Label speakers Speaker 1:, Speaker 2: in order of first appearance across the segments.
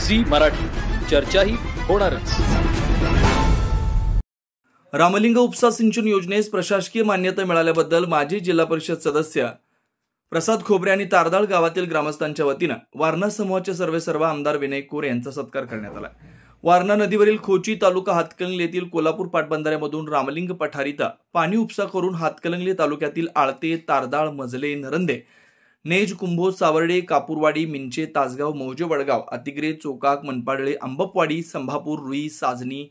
Speaker 1: Zee Marathi, चर्चाही होणारच।
Speaker 2: रामलिंग उपसा सिंचन योजनेस प्रशासकीय मान्यता मिळाल्याबद्दल माजी जिल्हा परिषद सदस्य प्रसाद खोबरे आणि तारदाळ गावातील ग्रामस्थांच्या वतीनं वारणा समूहाचे सर्वेसर्वा आमदार विनय कोरे यांचा सत्कार करण्यात आला। वारणा नदीवरील खोची तालुका हातकणंगले येथील कोल्हापूर पाटबंधाऱ्यामधून रामलिंग पठारीता पाणी उपसा करून हातकणंगले तालुक्यातील आळते, तारदाळ, मजले, नरंदे, नेज, कुंभोज, सावर्डे, कापूरवाडी, मिंचे, तासगाव, मौजे, वडगाव, अतिग्रे, चोकाक, मनपाडळे, अंबपवाडी, संभापूर, रुई, साजनी,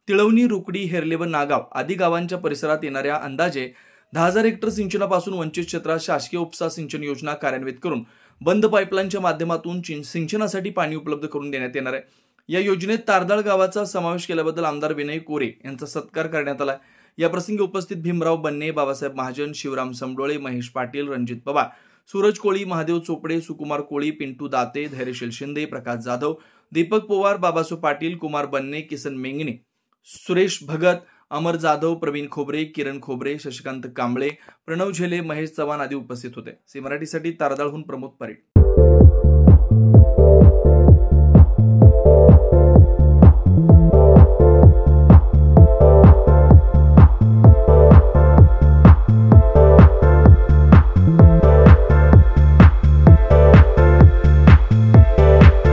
Speaker 2: तिळवणी, रुकडी, हेरले व नागाव आदी गावांच्या परिसरात येणाऱ्या अंदाजे 10,000 हेक्टर सिंचनापासून वंचित क्षेत्रात शासकीय उपसा सिंचन योजना कार्यान्वित करून बंद पाईपलाईनच्या माध्यमातून सिंचनासाठी पाणी उपलब्ध करून देण्यात येणार आहे। या योजनेत तारदाळ गावाचा समावेश केल्याबद्दल आमदार विनय कोरे यांचा सत्कार करण्यात आला। या प्रसंगी उपस्थित भीमराव बन्ने, बाबासाहेब महाजन, शिवराम समडोळे, महेश पाटील, रणजित पवार, सूरज कोळी, महादेव चोपडे, सुकुमार कोळी, पिंटू दाते, धैर्यशील शिंदे, प्रकाश जाधव, दीपक पवार, बाबासो पाटील, कुमार बन्ने, किसन मेंगणे, सुरेश भगत, अमर जाधव, प्रवीण खोबरे, किरण खोबरे, शशिकांत कांबळे, प्रणव झेले, महेश चव्हाण आदी उपस्थित होते। सी मराठीसाठी तारदाळहून प्रमोद परीट।